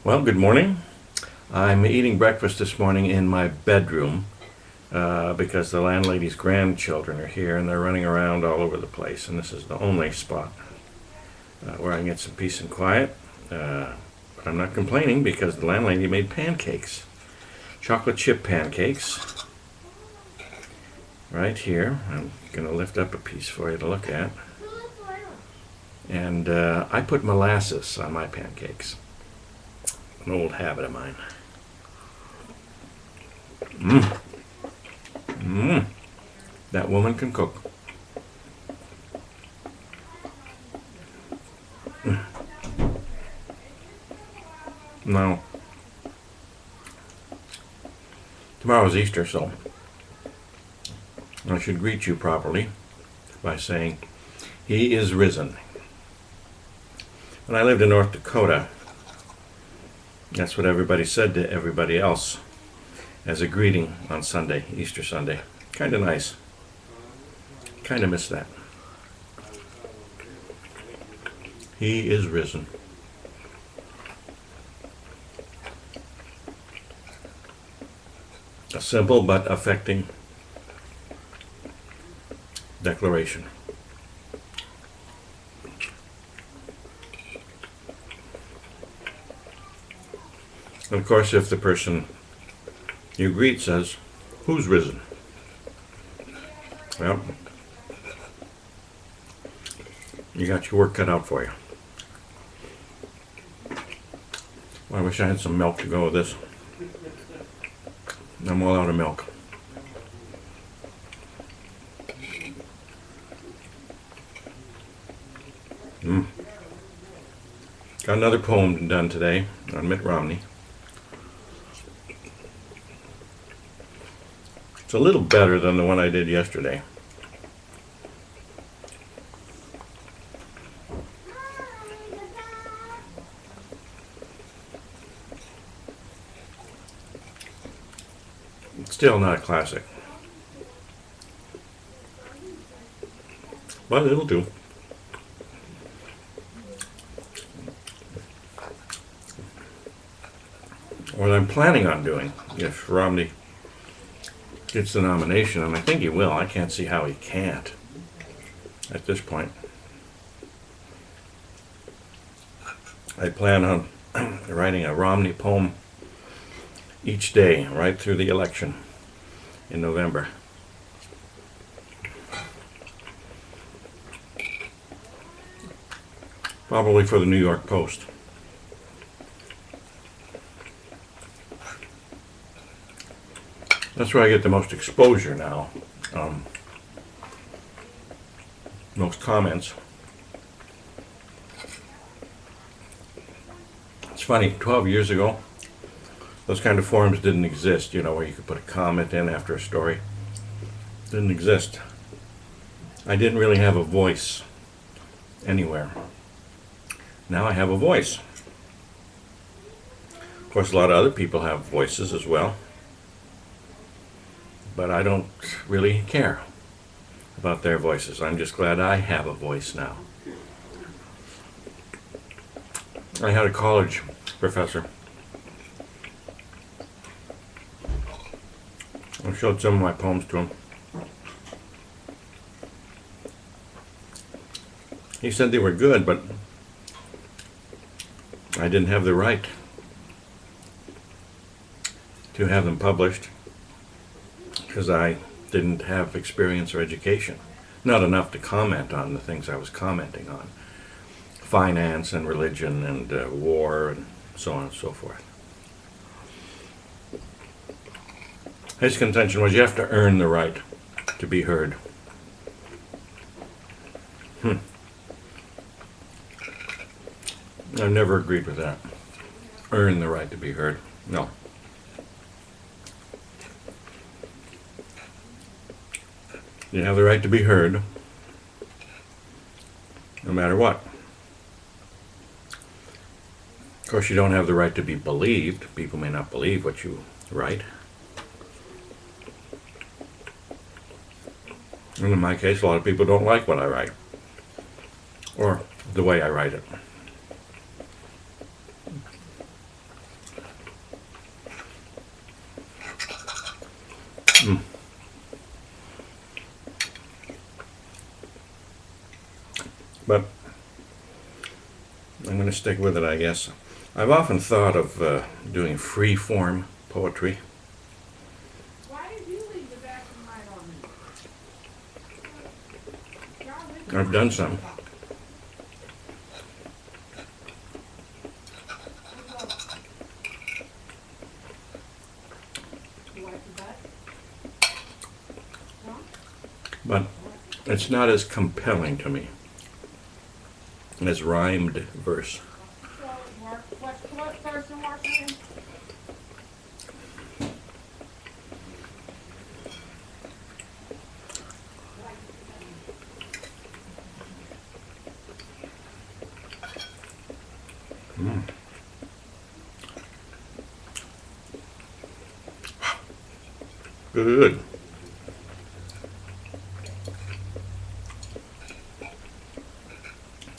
Well, good morning. I'm eating breakfast this morning in my bedroom because the landlady's grandchildren are here and they're running around all over the place. And this is the only spot where I can get some peace and quiet. But I'm not complaining because the landlady made pancakes. Chocolate chip pancakes. Right here. I'm going to lift up a piece for you to look at. And I put molasses on my pancakes. An old habit of mine. That woman can cook. Now, tomorrow's Easter, so I should greet you properly by saying, He is risen. When I lived in North Dakota, that's what everybody said to everybody else as a greeting on Sunday, Easter Sunday. Kind of nice. Kind of miss that. He is risen. A simple but affecting declaration. And of course, if the person you greet says, "Who's risen?" Well, you got your work cut out for you. Well, I wish I had some milk to go with this. I'm all out of milk. Got another poem done today on Mitt Romney. It's a little better than the one I did yesterday. It's still not a classic, but it'll do. What I'm planning on doing, if Romney gets the nomination, and I think he will, I can't see how he can't at this point. I plan on writing a Romney poem each day right through the election in November. Probably for the New York Post. That's where I get the most exposure now, most comments. It's funny, 12 years ago, those kind of forums didn't exist, where you could put a comment in after a story. Didn't exist. I didn't really have a voice anywhere. Now I have a voice. Of course, a lot of other people have voices as well. But I don't really care about their voices. I'm just glad I have a voice now. I had a college professor. I showed some of my poems to him. He said they were good, but I didn't have the right to have them published because I didn't have experience or education. Not enough to comment on the things I was commenting on. Finance and religion and war and so on and so forth. His contention was you have to earn the right to be heard. I've never agreed with that. Earn the right to be heard. No. You have the right to be heard, no matter what. Of course, you don't have the right to be believed. People may not believe what you write. And in my case, a lot of people don't like what I write, or the way I write it. I'm going to stick with it, I guess. I've often thought of doing free-form poetry. Why did you leave the bathroom light on? I've done some. You wipe your butt? No? But it's not as compelling to me as rhymed verse. So, what person working? Mm. Good.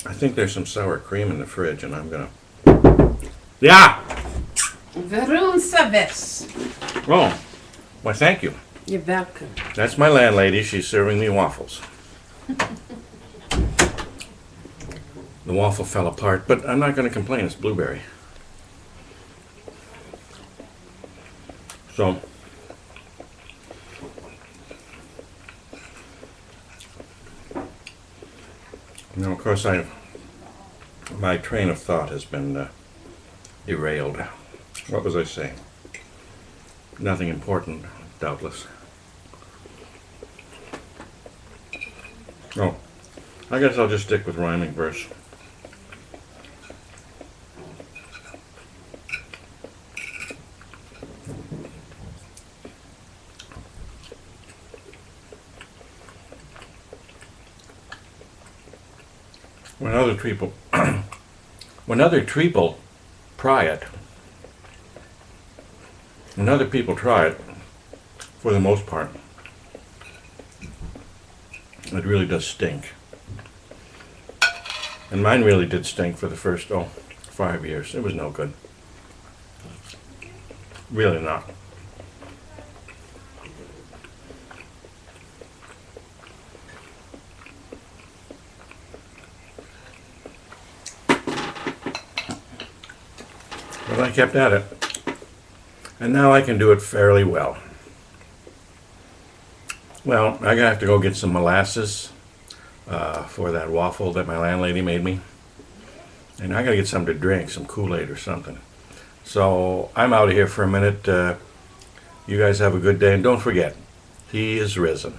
I think there's some sour cream in the fridge, and I'm gonna. Yeah. Varun Saves. Oh, why? Thank you. You're welcome. That's my landlady. She's serving me waffles. The waffle fell apart, but I'm not going to complain. It's blueberry. So, now of course my train of thought has been derailed. What was I saying? Nothing important, doubtless. Oh, I guess I'll just stick with rhyming verse. When other people, when other people try it, when other people try it, for the most part, it really does stink. And mine really did stink for the first, 5 years. It was no good. Really not. But I kept at it. And now I can do it fairly well. Well, I'm going to have to go get some molasses for that waffle that my landlady made me. And I got to get something to drink, some Kool-Aid or something. So I'm out of here for a minute. You guys have a good day. And don't forget, He is risen.